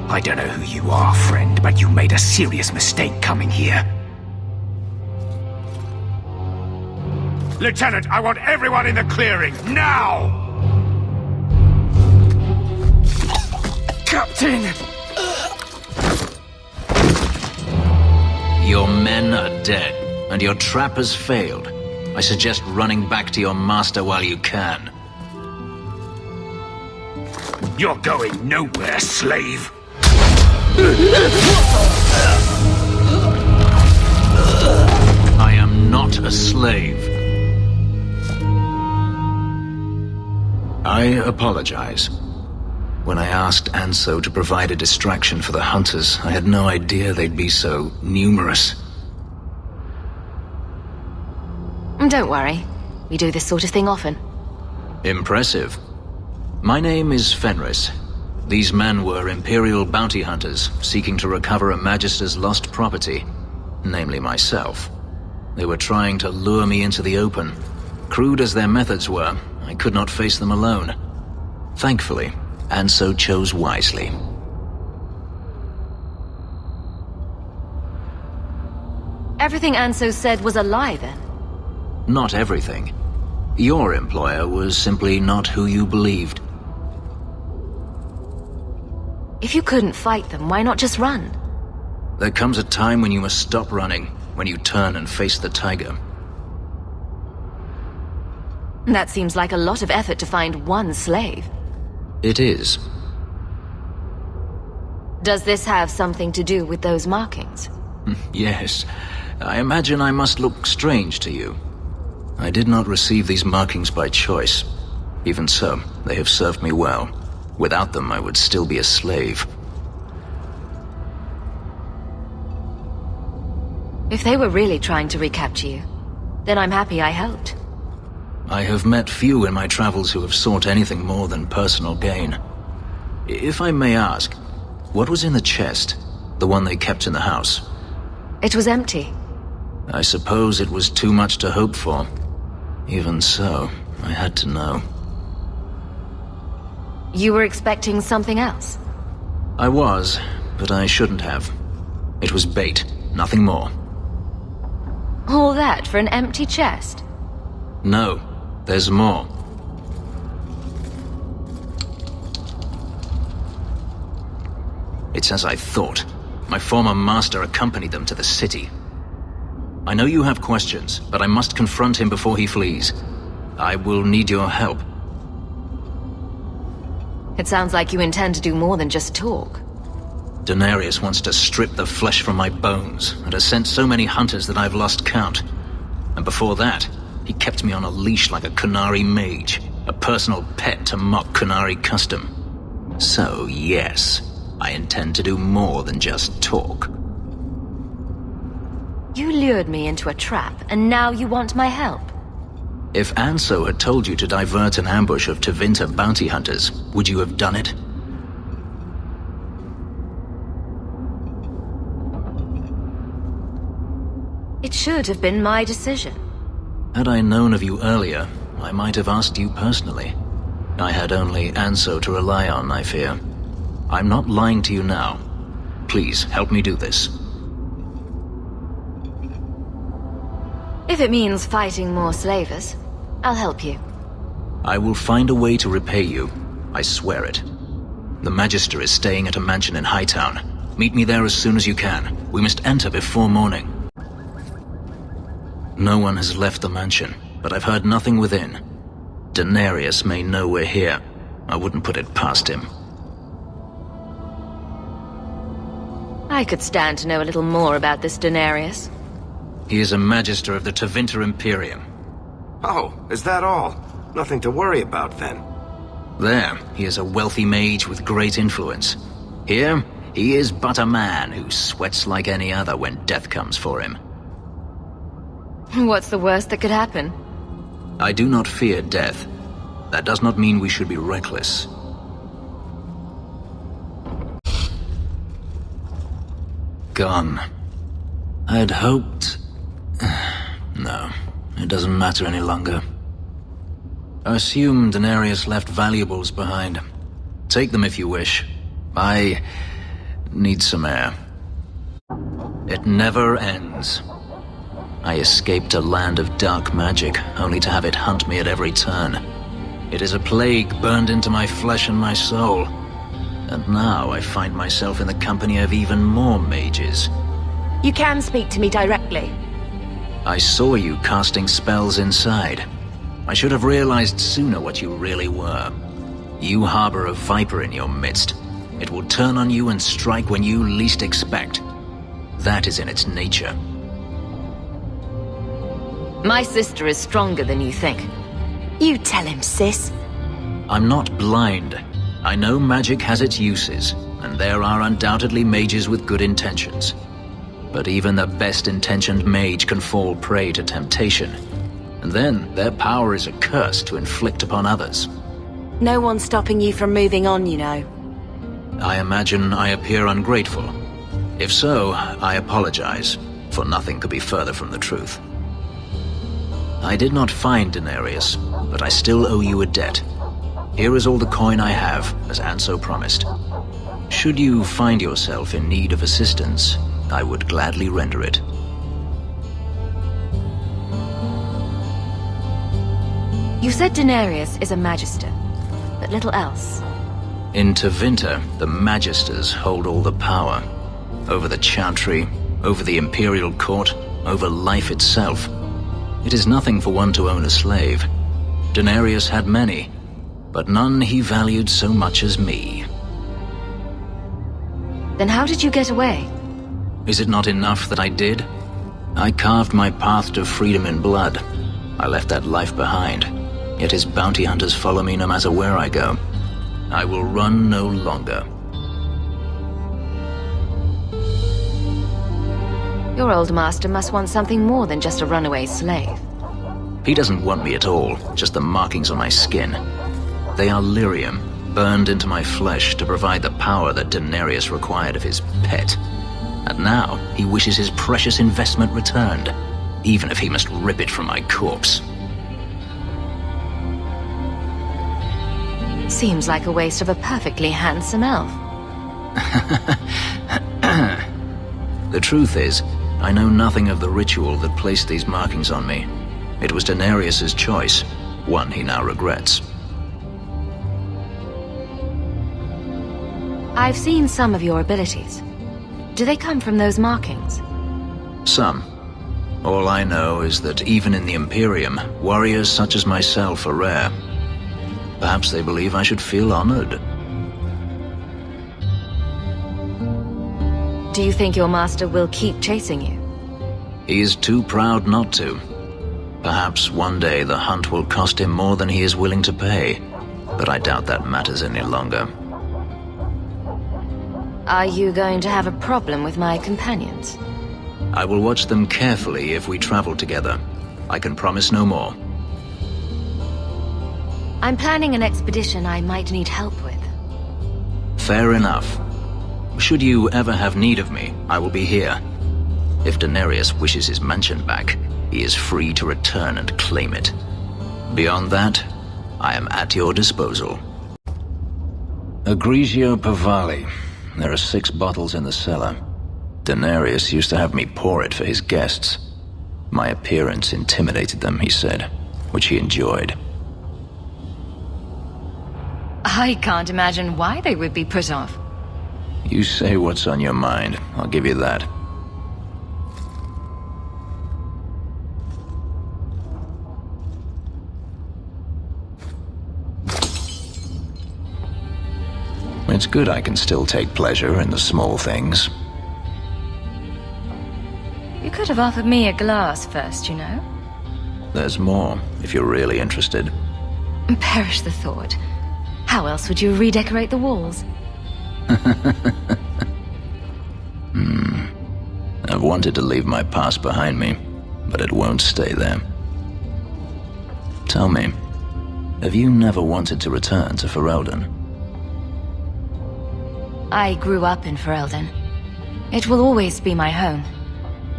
I don't know who you are, friend, but you made a serious mistake coming here. Lieutenant, I want everyone in the clearing, now! Captain! Your men are dead, and your trap has failed. I suggest running back to your master while you can. You're going nowhere, slave! I am not a slave. I apologize. When I asked Anso to provide a distraction for the hunters, I had no idea they'd be so numerous. Don't worry. We do this sort of thing often. Impressive. My name is Fenris. These men were Imperial bounty hunters, seeking to recover a Magister's lost property, namely myself. They were trying to lure me into the open. Crude as their methods were, I could not face them alone. Thankfully, Anso chose wisely. Everything Anso said was a lie, then? Not everything. Your employer was simply not who you believed. If you couldn't fight them, why not just run? There comes a time when you must stop running, when you turn and face the tiger. That seems like a lot of effort to find one slave. It is. Does this have something to do with those markings? Yes. I imagine I must look strange to you. I did not receive these markings by choice. Even so, they have served me well. Without them, I would still be a slave. If they were really trying to recapture you, then I'm happy I helped. I have met few in my travels who have sought anything more than personal gain. If I may ask, what was in the chest? The one they kept in the house? It was empty. I suppose it was too much to hope for. Even so, I had to know. You were expecting something else? I was, but I shouldn't have. It was bait, nothing more. All that for an empty chest? No, there's more. It's as I thought. My former master accompanied them to the city. I know you have questions, but I must confront him before he flees. I will need your help. It sounds like you intend to do more than just talk. Denarius wants to strip the flesh from my bones, and has sent so many hunters that I've lost count. And before that, he kept me on a leash like a Kunari mage, a personal pet to mock Kunari custom. So yes, I intend to do more than just talk. You lured me into a trap, and now you want my help? If Anso had told you to divert an ambush of Tevinter bounty hunters, would you have done it? It should have been my decision. Had I known of you earlier, I might have asked you personally. I had only Anso to rely on, I fear. I'm not lying to you now. Please, help me do this. If it means fighting more slavers, I'll help you. I will find a way to repay you. I swear it. The Magister is staying at a mansion in Hightown. Meet me there as soon as you can. We must enter before morning. No one has left the mansion, but I've heard nothing within. Denarius may know we're here. I wouldn't put it past him. I could stand to know a little more about this Denarius. He is a Magister of the Tevinter Imperium. Oh, is that all? Nothing to worry about, then. There, he is a wealthy mage with great influence. Here, he is but a man who sweats like any other when death comes for him. What's the worst that could happen? I do not fear death. That does not mean we should be reckless. Gone. I had hoped... No, it doesn't matter any longer. I assume Denarius left valuables behind. Take them if you wish. I Need some air. It never ends. I escaped a land of dark magic, only to have it hunt me at every turn. It is a plague burned into my flesh and my soul. And now I find myself in the company of even more mages. You can speak to me directly. I saw you casting spells inside. I should have realized sooner what you really were. You harbor a viper in your midst. It will turn on you and strike when you least expect. That is in its nature. My sister is stronger than you think. You tell him, sis. I'm not blind. I know magic has its uses, and there are undoubtedly mages with good intentions. But even the best-intentioned mage can fall prey to temptation. And then their power is a curse to inflict upon others. No one's stopping you from moving on, you know. I imagine I appear ungrateful. If so, I apologize, for nothing could be further from the truth. I did not find Denarius, but I still owe you a debt. Here is all the coin I have, as Anso promised. Should you find yourself in need of assistance, I would gladly render it. You said Denarius is a magister, but little else. In Tevinter, the Magisters hold all the power. Over the Chantry, over the Imperial Court, over life itself. It is nothing for one to own a slave. Denarius had many, but none he valued so much as me. Then how did you get away? Is it not enough that I did? I carved my path to freedom in blood. I left that life behind, yet his bounty hunters follow me no matter where I go. I will run no longer. Your old master must want something more than just a runaway slave. He doesn't want me at all, just the markings on my skin. They are lyrium, burned into my flesh to provide the power that Denarius required of his pet. And now, he wishes his precious investment returned, even if he must rip it from my corpse. Seems like a waste of a perfectly handsome elf. The truth is, I know nothing of the ritual that placed these markings on me. It was Denarius's choice, one he now regrets. I've seen some of your abilities. Do they come from those markings? Some. All I know is that even in the Imperium, warriors such as myself are rare. Perhaps they believe I should feel honored. Do you think your master will keep chasing you? He is too proud not to. Perhaps one day the hunt will cost him more than he is willing to pay, but I doubt that matters any longer. Are you going to have a problem with my companions? I will watch them carefully if we travel together. I can promise no more. I'm planning an expedition I might need help with. Fair enough. Should you ever have need of me, I will be here. If Denarius wishes his mansion back, he is free to return and claim it. Beyond that, I am at your disposal. Agrigio Pavali. There are 6 bottles in the cellar. Denarius used to have me pour it for his guests. My appearance intimidated them, he said, which he enjoyed. I can't imagine why they would be put off. You say what's on your mind, I'll give you that. It's good I can still take pleasure in the small things. You could have offered me a glass first, you know. There's more, if you're really interested. Perish the thought. How else would you redecorate the walls? I've wanted to leave my past behind me, but it won't stay there. Tell me, have you never wanted to return to Ferelden? I grew up in Ferelden. It will always be my home.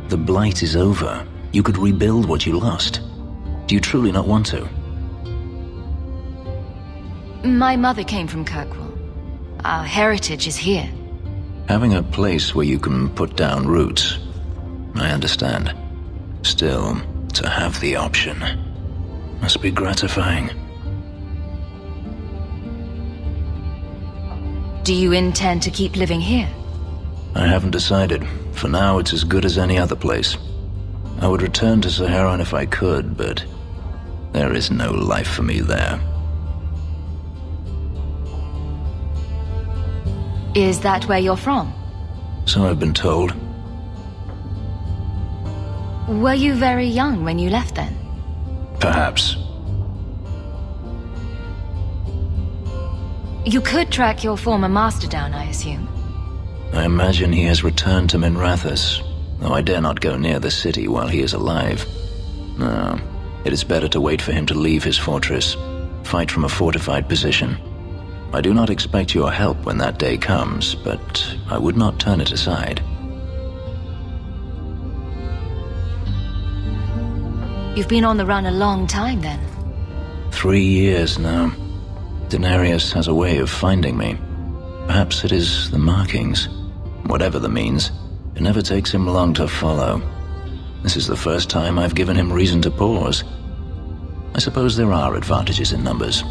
The Blight is over. You could rebuild what you lost. Do you truly not want to? My mother came from Kirkwall. Our heritage is here. Having a place where you can put down roots, I understand. Still, to have the option must be gratifying. Do you intend to keep living here? I haven't decided. For now, it's as good as any other place. I would return to Saharan if I could, but there is no life for me there. Is that where you're from? So I've been told. Were you very young when you left then? Perhaps. You could track your former master down, I assume. I imagine he has returned to Minrathous, though I dare not go near the city while he is alive. No, it is better to wait for him to leave his fortress, fight from a fortified position. I do not expect your help when that day comes, but I would not turn it aside. You've been on the run a long time then. 3 years now. Denarius has a way of finding me. Perhaps it is the markings. Whatever the means, it never takes him long to follow. This is the first time I've given him reason to pause. I suppose there are advantages in numbers.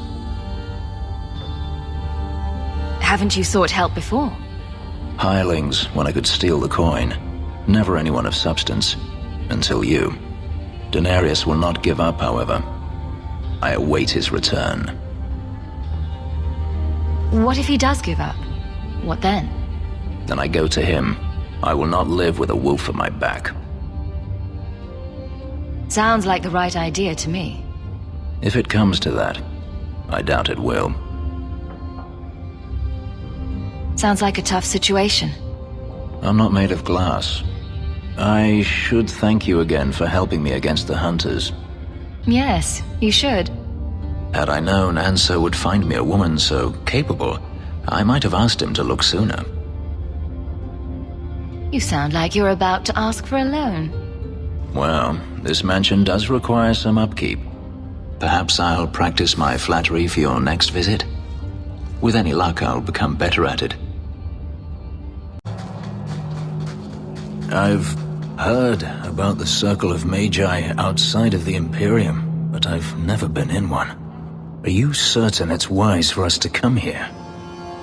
Haven't you sought help before? Hirelings, when I could steal the coin. Never anyone of substance. Until you. Denarius will not give up, however. I await his return. What if he does give up? What then? Then I go to him. I will not live with a wolf at my back. Sounds like the right idea to me. If it comes to that, I doubt it will. Sounds like a tough situation. I'm not made of glass. I should thank you again for helping me against the hunters. Yes, you should. Had I known Anso would find me a woman so capable, I might have asked him to look sooner. You sound like you're about to ask for a loan. Well, this mansion does require some upkeep. Perhaps I'll practice my flattery for your next visit. With any luck, I'll become better at it. I've heard about the Circle of Magi outside of the Imperium, but I've never been in one. Are you certain it's wise for us to come here,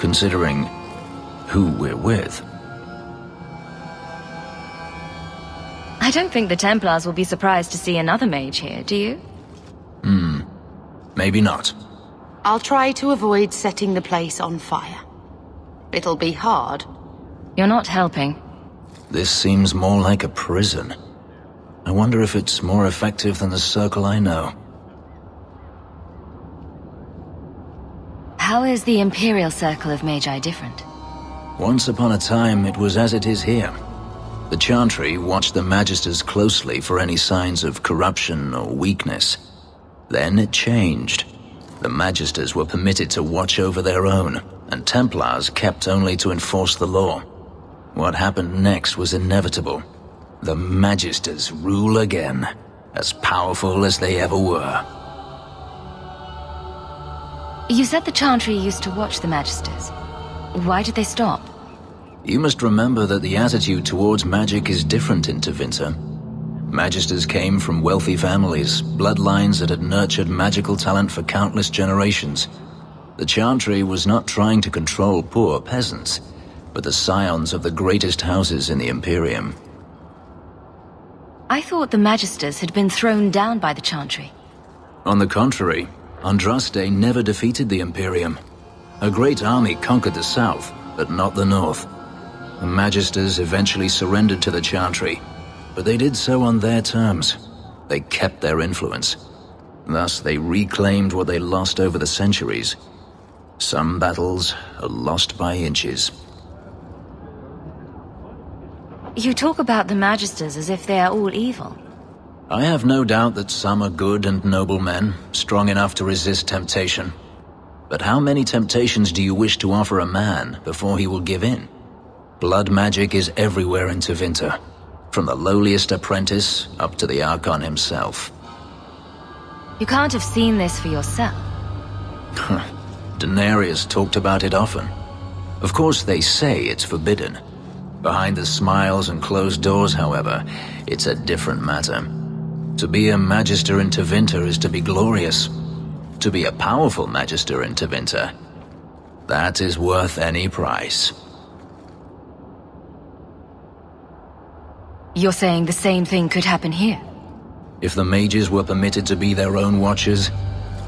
considering who we're with? I don't think the Templars will be surprised to see another mage here, do you? Maybe not. I'll try to avoid setting the place on fire. It'll be hard. You're not helping. This seems more like a prison. I wonder if it's more effective than the Circle I know. How is the Imperial Circle of Magi different? Once upon a time, it was as it is here. The Chantry watched the Magisters closely for any signs of corruption or weakness. Then it changed. The Magisters were permitted to watch over their own, and Templars kept only to enforce the law. What happened next was inevitable. The Magisters rule again, as powerful as they ever were. You said the Chantry used to watch the Magisters. Why did they stop? You must remember that the attitude towards magic is different in Tevinter. Magisters came from wealthy families, bloodlines that had nurtured magical talent for countless generations. The Chantry was not trying to control poor peasants, but the scions of the greatest houses in the Imperium. I thought the Magisters had been thrown down by the Chantry. On the contrary, Andraste never defeated the Imperium. A great army conquered the south, but not the north. The Magisters eventually surrendered to the Chantry, but they did so on their terms. They kept their influence. Thus, they reclaimed what they lost over the centuries. Some battles are lost by inches. You talk about the Magisters as if they are all evil. I have no doubt that some are good and noble men, strong enough to resist temptation. But how many temptations do you wish to offer a man before he will give in? Blood magic is everywhere in Tevinter, from the lowliest apprentice up to the Archon himself. You can't have seen this for yourself. Denarius talked about it often. Of course, they say it's forbidden. Behind the smiles and closed doors, however, it's a different matter. To be a Magister in Tevinter is to be glorious. To be a powerful Magister in Tevinter, that is worth any price. You're saying the same thing could happen here? If the mages were permitted to be their own watchers,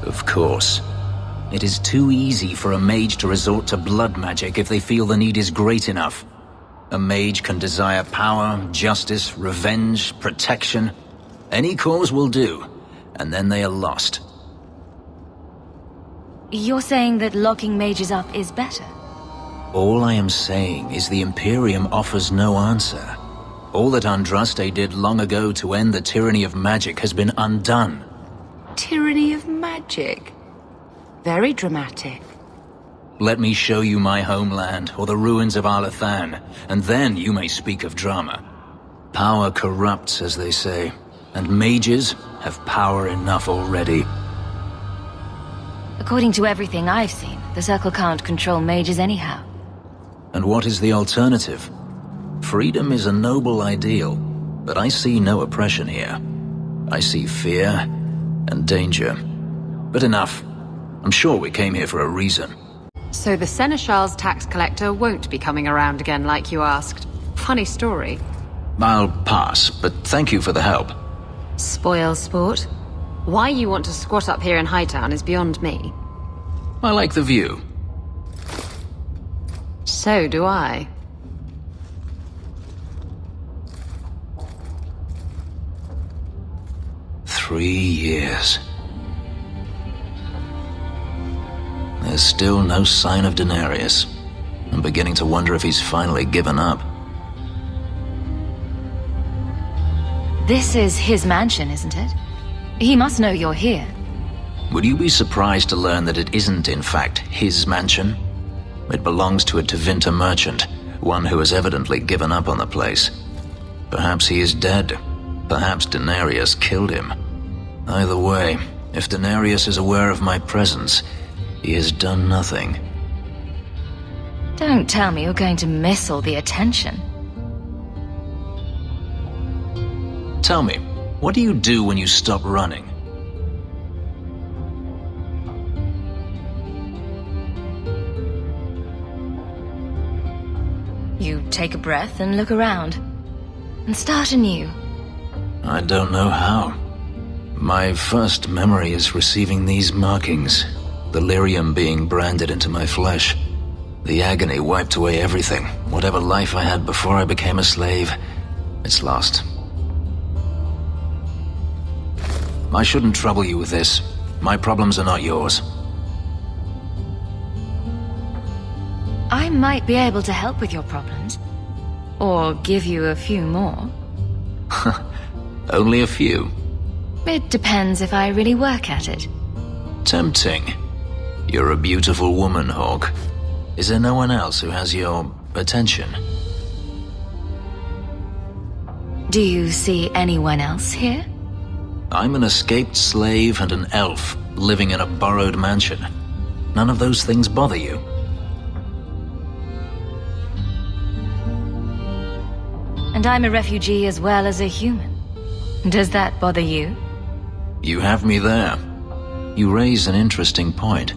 of course. It is too easy for a mage to resort to blood magic if they feel the need is great enough. A mage can desire power, justice, revenge, protection. Any cause will do, and then they are lost. You're saying that locking mages up is better? All I am saying is the Imperium offers no answer. All that Andraste did long ago to end the tyranny of magic has been undone. Tyranny of magic? Very dramatic. Let me show you my homeland, or the ruins of Arlathan, and then you may speak of drama. Power corrupts, as they say, and mages have power enough already. According to everything I've seen, the Circle can't control mages anyhow. And what is the alternative? Freedom is a noble ideal, but I see no oppression here. I see fear and danger. But enough. I'm sure we came here for a reason. So the Seneschal's tax collector won't be coming around again like you asked. Funny story. I'll pass, but thank you for the help. Spoil sport? Why you want to squat up here in Hightown is beyond me. I like the view. So do I. "3 years. There's still no sign of Denarius. I'm beginning to wonder if he's finally given up. This is his mansion, isn't it? He must know you're here. Would you be surprised to learn that it isn't, in fact, his mansion? It belongs to a Tevinter merchant, one who has evidently given up on the place. Perhaps he is dead. Perhaps Denarius killed him. Either way, if Denarius is aware of my presence, he has done nothing. Don't tell me you're going to miss all the attention. Tell me, what do you do when you stop running? You take a breath and look around. And start anew. I don't know how. My first memory is receiving these markings, the lyrium being branded into my flesh. The agony wiped away everything. Whatever life I had before I became a slave, it's lost. I shouldn't trouble you with this. My problems are not yours. I might be able to help with your problems. Or give you a few more. Only a few. It depends if I really work at it. Tempting. You're a beautiful woman, Hawk. Is there no one else who has your attention? Do you see anyone else here? I'm an escaped slave and an elf living in a borrowed mansion. None of those things bother you? And I'm a refugee as well as a human. Does that bother you? You have me there. You raise an interesting point.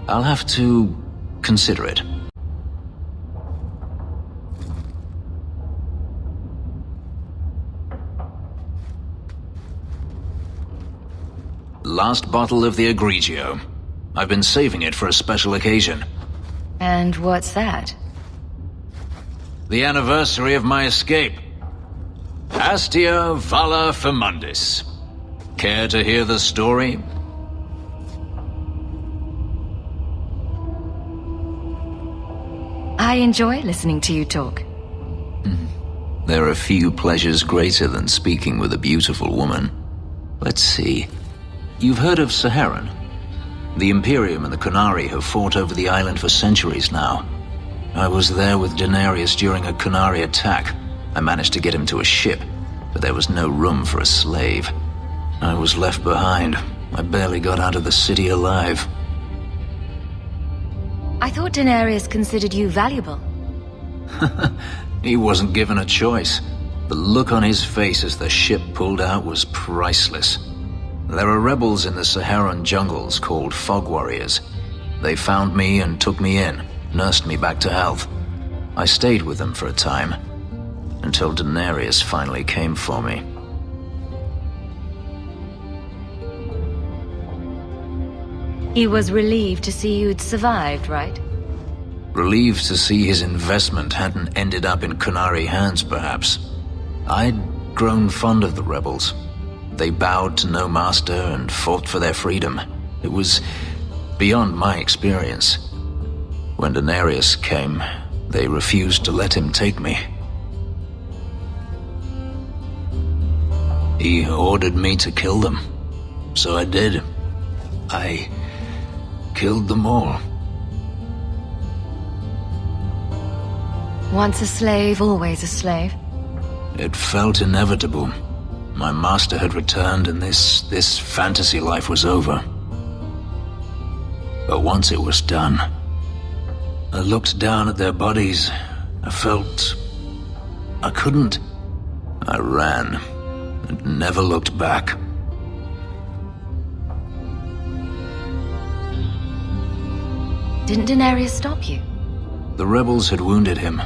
I'll have to consider it. Last bottle of the Egregio. I've been saving it for a special occasion. And what's that? The anniversary of my escape. Astia Vala Firmundis. Care to hear the story? I enjoy listening to you talk. There are few pleasures greater than speaking with a beautiful woman. Let's see. You've heard of Saharan? The Imperium and the Qunari have fought over the island for centuries now. I was there with Denarius during a Qunari attack. I managed to get him to a ship, but there was no room for a slave. I was left behind. I barely got out of the city alive. I thought Daenerys considered you valuable. He wasn't given a choice. The look on his face as the ship pulled out was priceless. There are rebels in the Saharan jungles called Fog Warriors. They found me and took me in, nursed me back to health. I stayed with them for a time, until Daenerys finally came for me. He was relieved to see you'd survived, right? Relieved to see his investment hadn't ended up in Kunari hands, perhaps. I'd grown fond of the rebels. They bowed to no master and fought for their freedom. It was beyond my experience. When Daenerys came, they refused to let him take me. He ordered me to kill them. So I did. I killed them all. Once a slave, always a slave. It felt inevitable. My master had returned and this fantasy life was over. But once it was done, I looked down at their bodies. I felt I couldn't. I ran and never looked back. Didn't Daenerys stop you? The rebels had wounded him.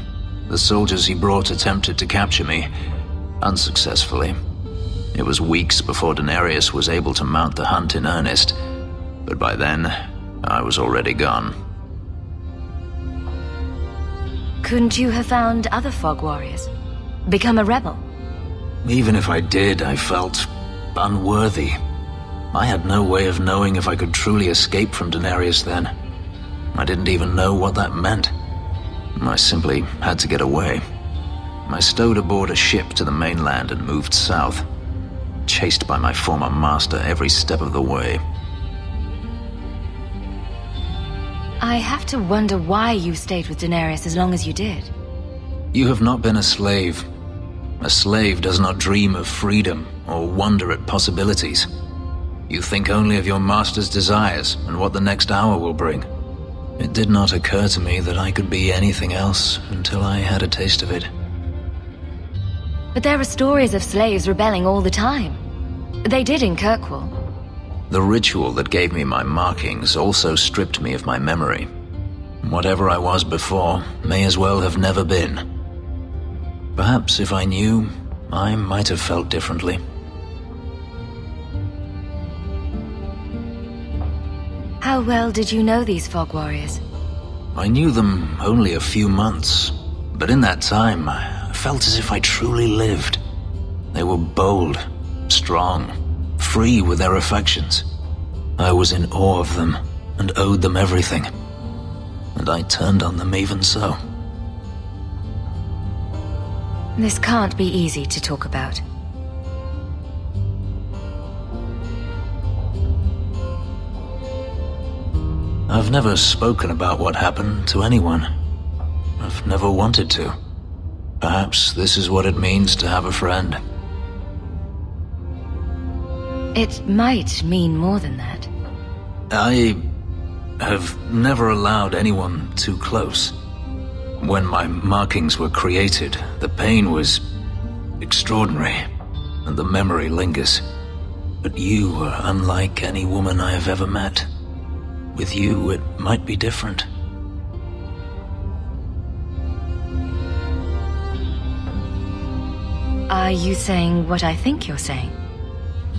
The soldiers he brought attempted to capture me, unsuccessfully. It was weeks before Daenerys was able to mount the hunt in earnest, but by then, I was already gone. Couldn't you have found other Fog Warriors? Become a rebel? Even if I did, I felt unworthy. I had no way of knowing if I could truly escape from Daenerys then. I didn't even know what that meant. I simply had to get away. I stowed aboard a ship to the mainland and moved south, chased by my former master every step of the way. I have to wonder why you stayed with Daenerys as long as you did. You have not been a slave. A slave does not dream of freedom or wonder at possibilities. You think only of your master's desires and what the next hour will bring. It did not occur to me that I could be anything else until I had a taste of it. But there are stories of slaves rebelling all the time. They did in Kirkwall. The ritual that gave me my markings also stripped me of my memory. Whatever I was before may as well have never been. Perhaps if I knew, I might have felt differently. How well did you know these Fog Warriors? I knew them only a few months, but in that time, I felt as if I truly lived. They were bold, strong, free with their affections. I was in awe of them and owed them everything. And I turned on them even so. This can't be easy to talk about. I've never spoken about what happened to anyone. I've never wanted to. Perhaps this is what it means to have a friend. It might mean more than that. I have never allowed anyone too close. When my markings were created, the pain was extraordinary, and the memory lingers. But you were unlike any woman I have ever met. With you, it might be different. Are you saying what I think you're saying?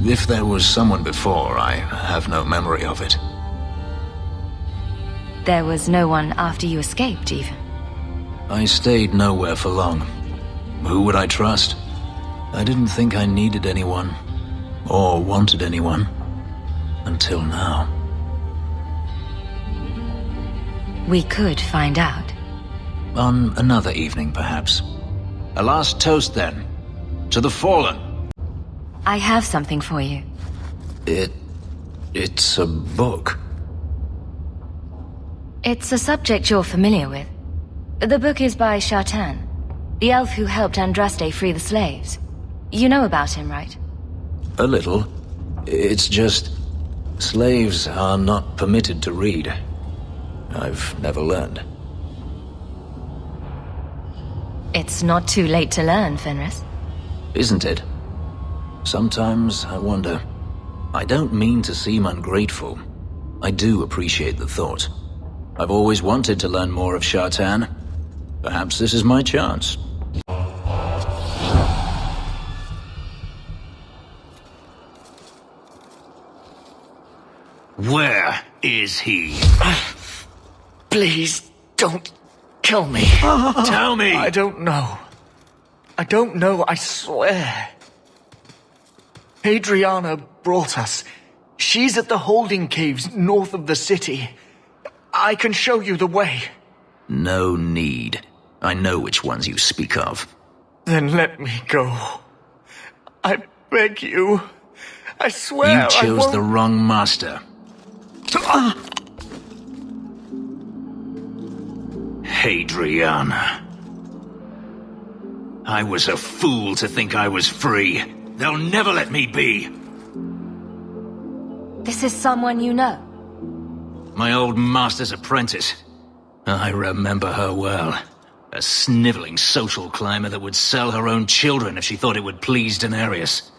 If there was someone before, I have no memory of it. There was no one after you escaped, even? I stayed nowhere for long. Who would I trust? I didn't think I needed anyone, or wanted anyone, until now. We could find out. On another evening, perhaps. A last toast, then. To the fallen. I have something for you. It's a book. It's a subject you're familiar with. The book is by Shartan, the elf who helped Andraste free the slaves. You know about him, right? A little. It's just... slaves are not permitted to read. I've never learned. It's not too late to learn, Fenris. Isn't it? Sometimes I wonder. I don't mean to seem ungrateful. I do appreciate the thought. I've always wanted to learn more of Shartan. Perhaps this is my chance. Where is he? Please, don't kill me. Tell me! I don't know. I don't know, I swear. Adriana brought us. She's at the holding caves north of the city. I can show you the way. No need. I know which ones you speak of. Then let me go. I beg you. I swear You chose I won't... the wrong master. Hadriana. I was a fool to think I was free. They'll never let me be. This is someone you know. My old master's apprentice. I remember her well. A sniveling social climber that would sell her own children if she thought it would please Daenerys.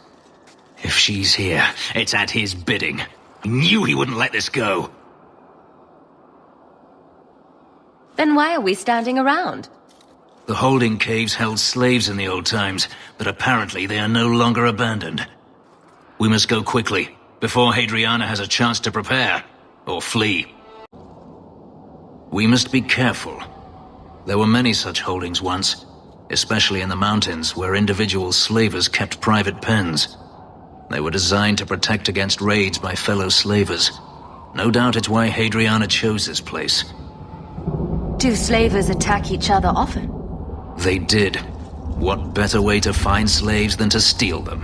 If she's here, it's at his bidding. He knew he wouldn't let this go. Then why are we standing around? The holding caves held slaves in the old times, but apparently they are no longer abandoned. We must go quickly, before Hadriana has a chance to prepare, or flee. We must be careful. There were many such holdings once, especially in the mountains where individual slavers kept private pens. They were designed to protect against raids by fellow slavers. No doubt it's why Hadriana chose this place. Do slavers attack each other often? They did. What better way to find slaves than to steal them?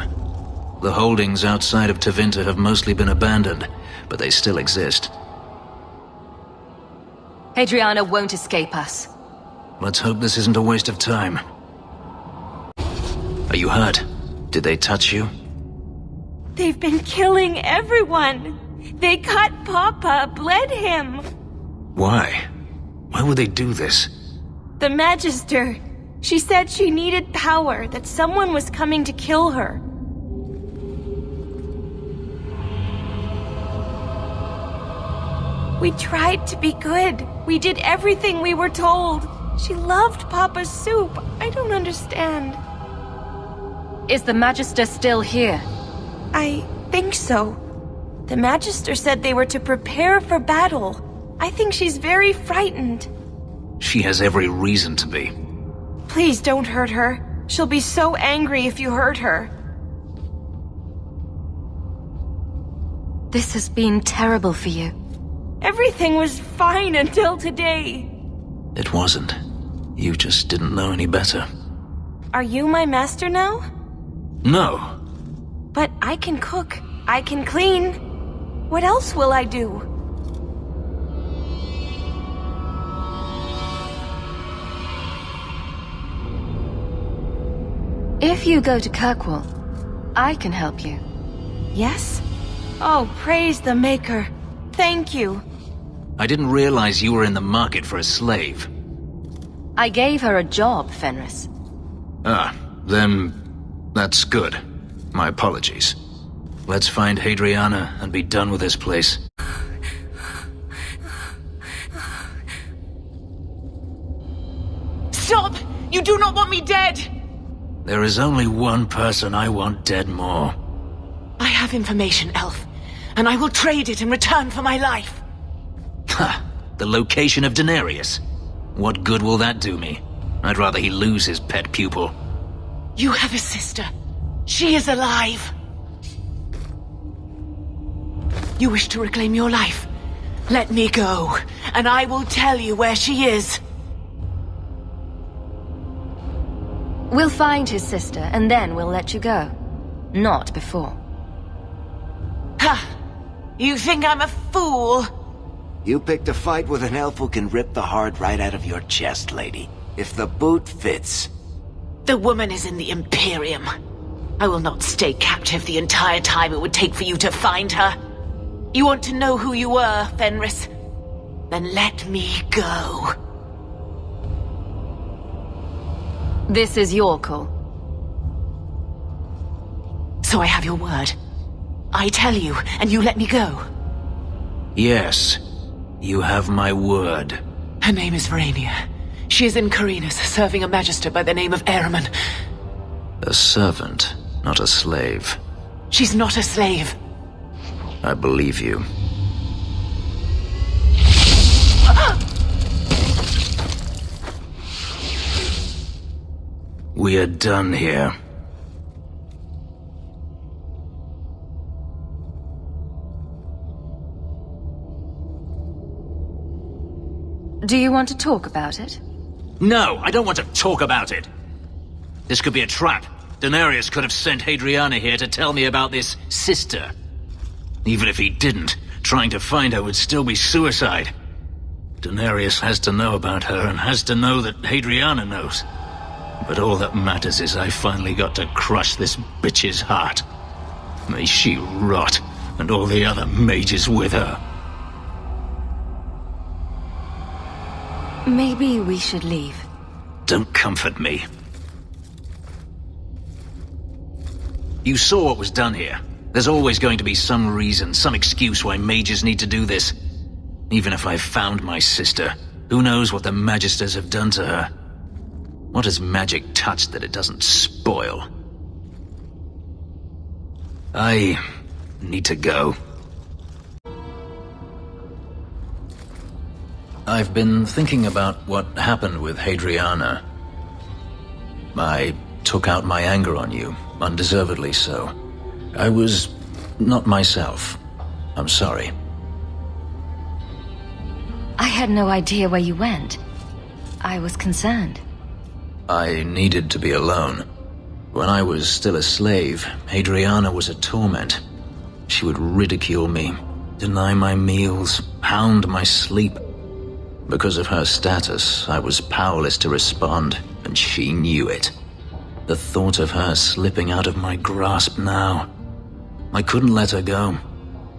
The holdings outside of Tevinter have mostly been abandoned, but they still exist. Hadriana won't escape us. Let's hope this isn't a waste of time. Are you hurt? Did they touch you? They've been killing everyone. They cut Papa, bled him. Why? Why would they do this? The Magister. She said she needed power, that someone was coming to kill her. We tried to be good. We did everything we were told. She loved Papa's soup. I don't understand. Is the Magister still here? I think so. The Magister said they were to prepare for battle. I think she's very frightened. She has every reason to be. Please don't hurt her. She'll be so angry if you hurt her. This has been terrible for you. Everything was fine until today. It wasn't. You just didn't know any better. Are you my master now? No. But I can cook. I can clean. What else will I do? If you go to Kirkwall, I can help you. Yes? Oh, praise the Maker. Thank you. I didn't realize you were in the market for a slave. I gave her a job, Fenris. Ah, then that's good. My apologies. Let's find Hadriana and be done with this place. Stop! You do not want me dead! There is only one person I want dead more. I have information, Elf, and I will trade it in return for my life. Ha! The location of Daenerys. What good will that do me? I'd rather he lose his pet pupil. You have a sister. She is alive. You wish to reclaim your life? Let me go, and I will tell you where she is. We'll find his sister, and then we'll let you go. Not before. Ha! You think I'm a fool? You picked a fight with an elf who can rip the heart right out of your chest, lady. If the boot fits. The woman is in the Imperium. I will not stay captive the entire time it would take for you to find her. You want to know who you were, Fenris? Then let me go. This is your call. So I have your word. I tell you, and you let me go. Yes, you have my word. Her name is Verania. She is in Carinus, serving a magister by the name of Ehrman. A servant, not a slave. She's not a slave. I believe you. We are done here. Do you want to talk about it? No, I don't want to talk about it. This could be a trap. Denarius could have sent Hadriana here to tell me about this sister. Even if he didn't, trying to find her would still be suicide. Denarius has to know about her and has to know that Hadriana knows. But all that matters is I finally got to crush this bitch's heart. May she rot, and all the other mages with her. Maybe we should leave. Don't comfort me. You saw what was done here. There's always going to be some reason, some excuse why mages need to do this. Even if I've found my sister, who knows what the Magisters have done to her? What has magic touched that it doesn't spoil? I need to go. I've been thinking about what happened with Hadriana. I took out my anger on you, undeservedly so. I was not myself. I'm sorry. I had no idea where you went. I was concerned. I needed to be alone. When I was still a slave, Hadriana was a torment. She would ridicule me, deny my meals, hound my sleep. Because of her status, I was powerless to respond, and she knew it. The thought of her slipping out of my grasp now. I couldn't let her go.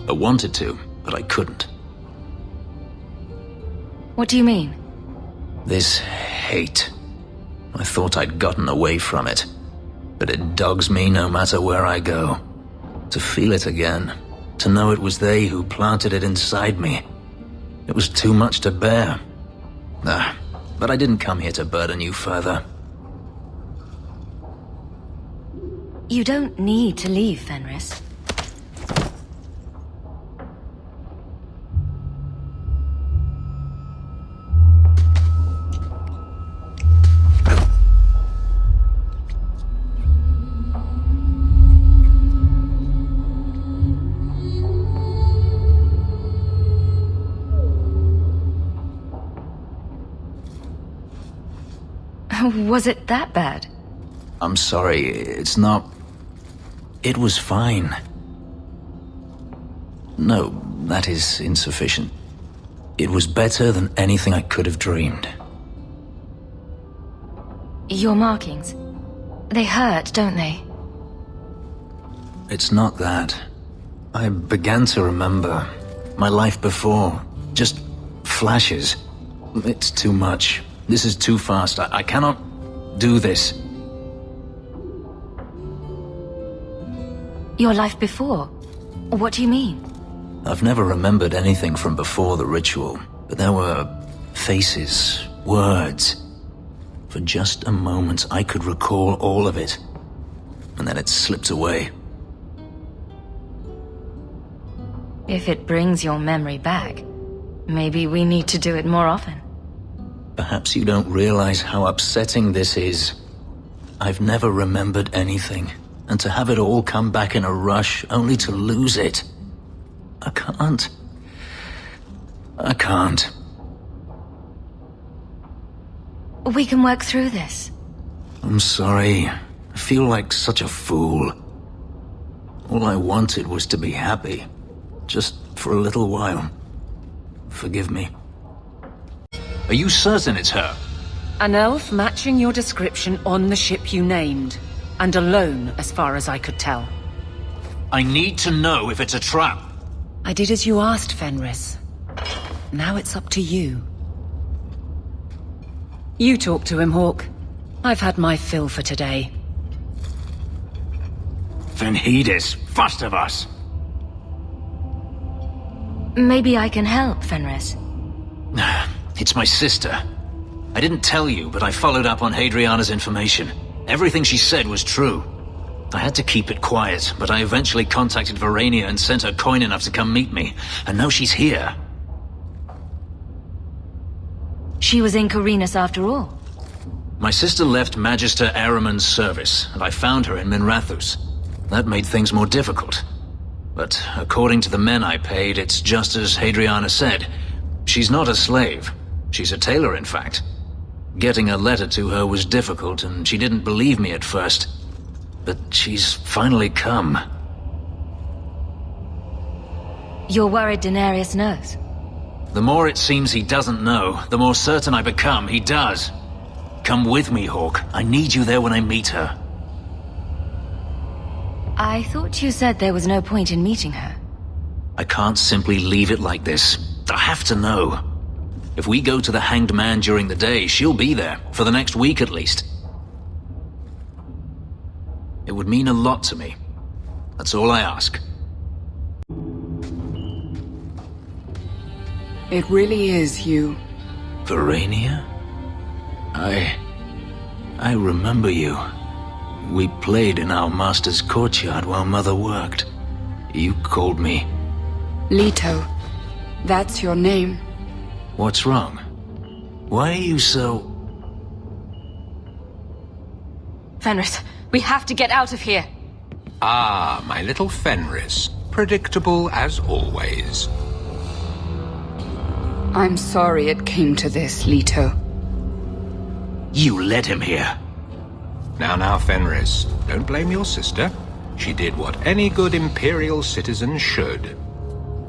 I wanted to, but I couldn't. What do you mean? This hate. I thought I'd gotten away from it, but it dogs me no matter where I go. To feel it again, to know it was they who planted it inside me. It was too much to bear. But I didn't come here to burden you further. You don't need to leave, Fenris. Was it that bad? I'm sorry, it's not... It was fine. No, that is insufficient. It was better than anything I could have dreamed. Your markings. They hurt, don't they? It's not that. I began to remember my life before. Just flashes. It's too much. This is too fast. I cannot do this. Your life before? What do you mean? I've never remembered anything from before the ritual, but there were faces, words. For just a moment, I could recall all of it, and then it slipped away. If it brings your memory back, maybe we need to do it more often. Perhaps you don't realize how upsetting this is. I've never remembered anything, and to have it all come back in a rush, only to lose it. I can't. We can work through this. I'm sorry. I feel like such a fool. All I wanted was to be happy. Just for a little while. Forgive me. Are you certain it's her? An elf matching your description on the ship you named. And alone, as far as I could tell. I need to know if it's a trap. I did as you asked, Fenris. Now it's up to you. You talk to him, Hawk. I've had my fill for today. Fenris, first of us. Maybe I can help, Fenris. It's my sister. I didn't tell you, but I followed up on Hadriana's information. Everything she said was true. I had to keep it quiet, but I eventually contacted Verania and sent her coin enough to come meet me. And now she's here. She was in Corinus after all. My sister left Magister Ahriman's service, and I found her in Minrathous. That made things more difficult. But according to the men I paid, it's just as Hadriana said. She's not a slave. She's a tailor, in fact. Getting a letter to her was difficult, and she didn't believe me at first. But she's finally come. You're worried Denarius knows? The more it seems he doesn't know, the more certain I become he does. Come with me, Hawk. I need you there when I meet her. I thought you said there was no point in meeting her. I can't simply leave it like this. I have to know. If we go to the Hanged Man during the day, she'll be there, for the next week at least. It would mean a lot to me. That's all I ask. It really is you. Verania? I remember you. We played in our master's courtyard while Mother worked. You called me. Leto. That's your name. What's wrong? Why are you so... Fenris, we have to get out of here. Ah, my little Fenris. Predictable as always. I'm sorry it came to this, Leto. You led him here. Now, Fenris, don't blame your sister. She did what any good Imperial citizen should.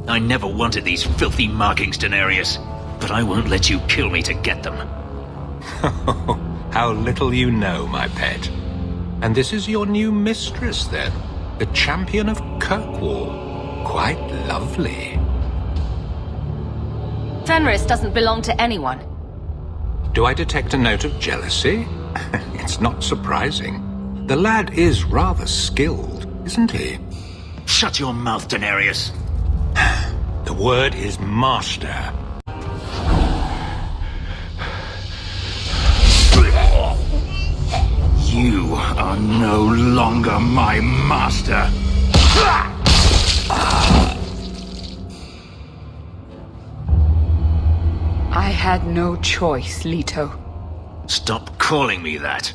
I never wanted these filthy markings, Denarius. But I won't let you kill me to get them. How little you know, my pet. And this is your new mistress, then? The champion of Kirkwall. Quite lovely. Fenris doesn't belong to anyone. Do I detect a note of jealousy? It's not surprising. The lad is rather skilled, isn't he? Shut your mouth, Denarius. The word is master. You are no longer my master. I had no choice, Leto. Stop calling me that.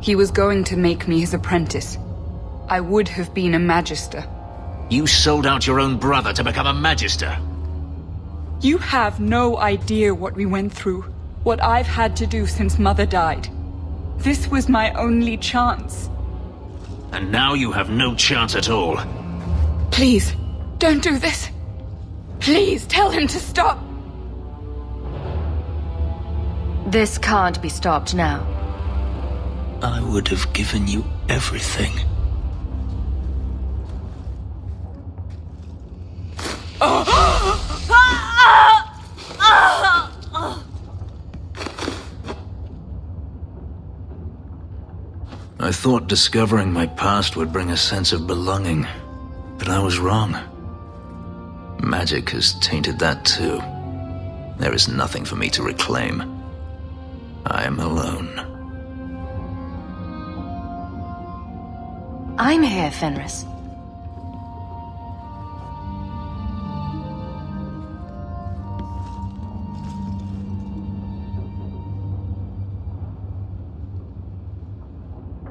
He was going to make me his apprentice. I would have been a magister. You sold out your own brother to become a magister. You have no idea what we went through, what I've had to do since Mother died. This was my only chance. And now you have no chance at all. Please, don't do this. Please, tell him to stop. This can't be stopped now. I would have given you everything. I thought discovering my past would bring a sense of belonging, but I was wrong. Magic has tainted that too. There is nothing for me to reclaim. I am alone. I'm here, Fenris.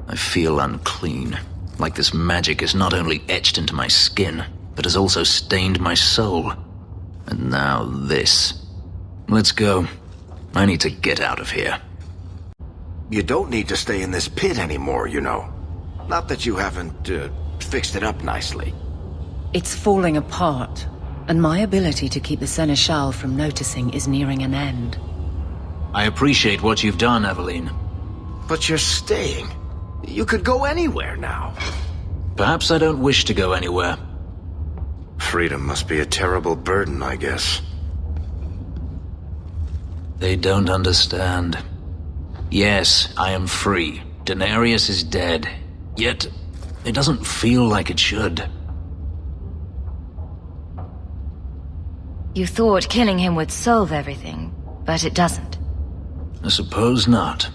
I feel unclean, like this magic is not only etched into my skin, but has also stained my soul. And now this. Let's go. I need to get out of here. You don't need to stay in this pit anymore, you know. Not that you haven't, fixed it up nicely. It's falling apart, and my ability to keep the Seneschal from noticing is nearing an end. I appreciate what you've done, Eveline. But you're staying. You could go anywhere now. Perhaps I don't wish to go anywhere. Freedom must be a terrible burden, I guess. They don't understand. Yes, I am free. Denarius is dead. Yet, it doesn't feel like it should. You thought killing him would solve everything, but it doesn't. I suppose not.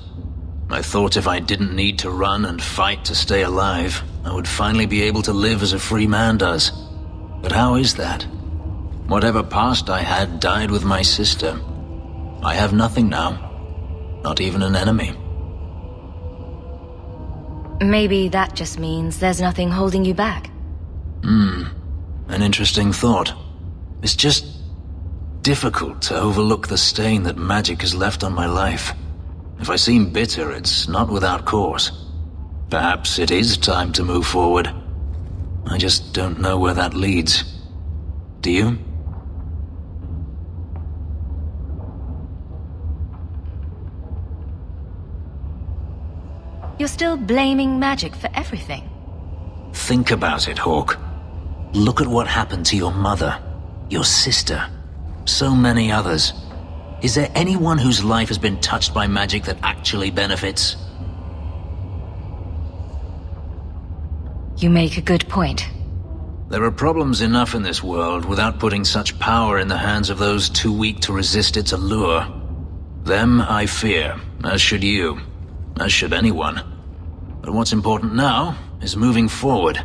I thought if I didn't need to run and fight to stay alive, I would finally be able to live as a free man does. But how is that? Whatever past I had died with my sister. I have nothing now. Not even an enemy. Maybe that just means there's nothing holding you back. An interesting thought. It's just difficult to overlook the stain that magic has left on my life. If I seem bitter, it's not without cause. Perhaps it is time to move forward. I just don't know where that leads. Do you? You're still blaming magic for everything. Think about it, Hawk. Look at what happened to your mother, your sister, so many others. Is there anyone whose life has been touched by magic that actually benefits? You make a good point. There are problems enough in this world without putting such power in the hands of those too weak to resist its allure. Them I fear, as should you, as should anyone. But what's important now is moving forward.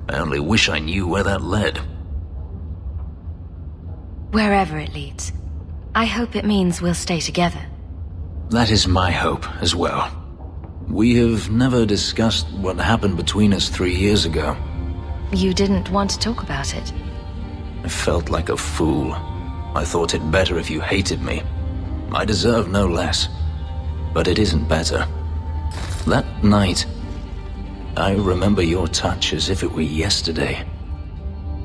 I only wish I knew where that led. Wherever it leads. I hope it means we'll stay together. That is my hope as well. We have never discussed what happened between us 3 years ago. You didn't want to talk about it. I felt like a fool. I thought it better if you hated me. I deserve no less. But it isn't better. That night, I remember your touch as if it were yesterday.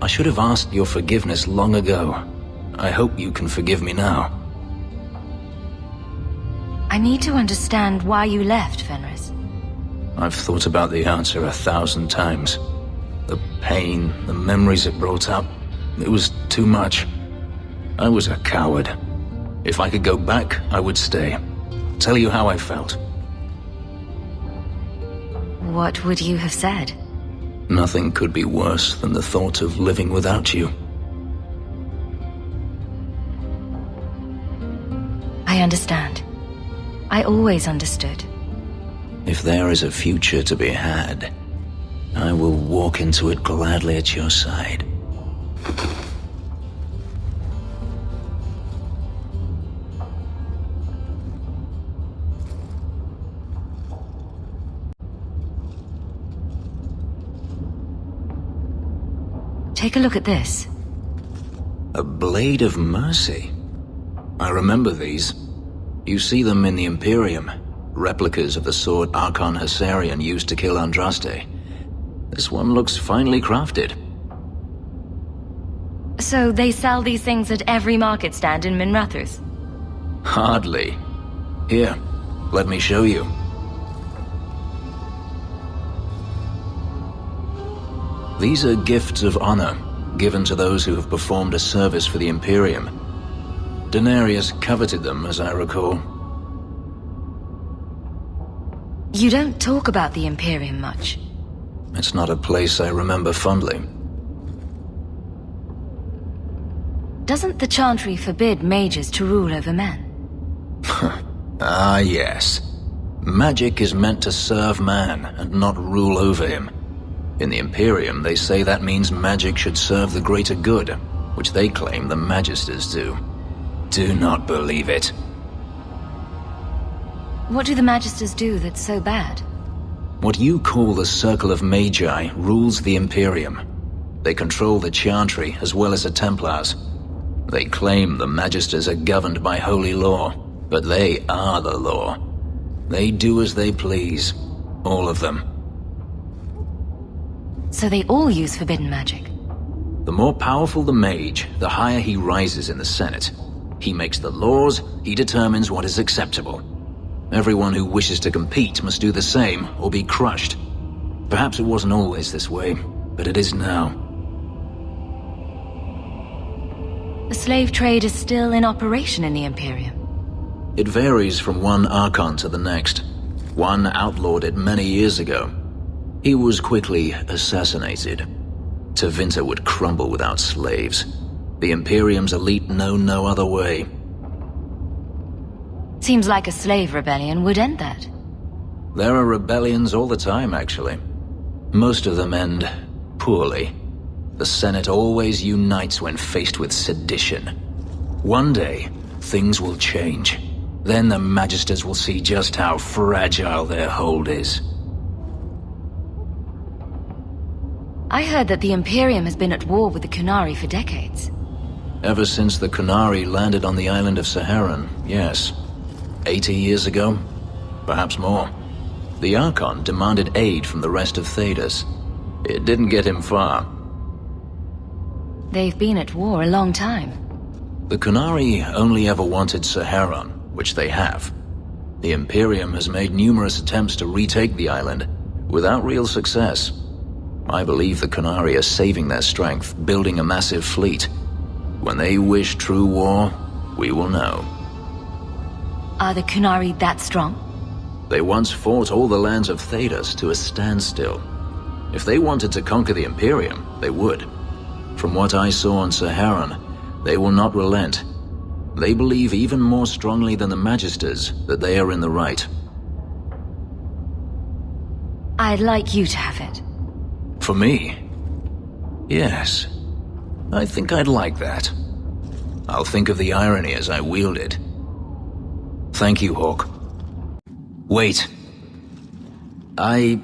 I should have asked your forgiveness long ago. I hope you can forgive me now. I need to understand why you left, Fenris. I've thought about the answer 1,000 times. The pain, the memories it brought up, it was too much. I was a coward. If I could go back, I would stay. Tell you how I felt. What would you have said? Nothing could be worse than the thought of living without you. I understand. I always understood. If there is a future to be had, I will walk into it gladly at your side. Take a look at this. A blade of mercy. I remember these. You see them in the Imperium. Replicas of the sword Archon Hessarian used to kill Andraste. This one looks finely crafted. So they sell these things at every market stand in Minrathous? Hardly. Here, let me show you. These are gifts of honor, given to those who have performed a service for the Imperium. Denarius coveted them, as I recall. You don't talk about the Imperium much. It's not a place I remember fondly. Doesn't the Chantry forbid mages to rule over men? Ah, yes. Magic is meant to serve man and not rule over him. In the Imperium, they say that means magic should serve the greater good, which they claim the Magisters do. Do not believe it. What do the Magisters do that's so bad? What you call the Circle of Magi rules the Imperium. They control the Chantry as well as the Templars. They claim the Magisters are governed by holy law, but they are the law. They do as they please. All of them. So they all use forbidden magic? The more powerful the mage, the higher he rises in the Senate. He makes the laws, he determines what is acceptable. Everyone who wishes to compete must do the same, or be crushed. Perhaps it wasn't always this way, but it is now. The slave trade is still in operation in the Imperium. It varies from one Archon to the next. One outlawed it many years ago. He was quickly assassinated. Tevinter would crumble without slaves. The Imperium's elite know no other way. Seems like a slave rebellion would end that. There are rebellions all the time, actually. Most of them end poorly. The Senate always unites when faced with sedition. One day, things will change. Then the Magisters will see just how fragile their hold is. I heard that the Imperium has been at war with the Qunari for decades. Ever since the Qunari landed on the island of Saharan, yes. 80 years ago? Perhaps more. The Archon demanded aid from the rest of Thedas. It didn't get him far. They've been at war a long time. The Qunari only ever wanted Saharan, which they have. The Imperium has made numerous attempts to retake the island, without real success. I believe the Qunari are saving their strength, building a massive fleet. When they wish true war, we will know. Are the Qunari that strong? They once fought all the lands of Thedas to a standstill. If they wanted to conquer the Imperium, they would. From what I saw on Saharan, they will not relent. They believe even more strongly than the Magisters that they are in the right. I'd like you to have it. For me? Yes. I think I'd like that. I'll think of the irony as I wield it. Thank you, Hawk. Wait. I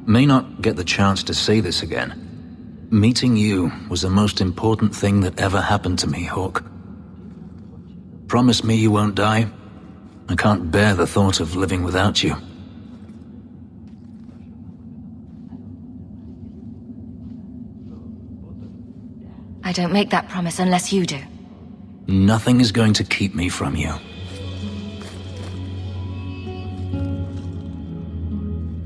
may not get the chance to say this again. Meeting you was the most important thing that ever happened to me, Hawk. Promise me you won't die. I can't bear the thought of living without you. I don't make that promise unless you do. Nothing is going to keep me from you.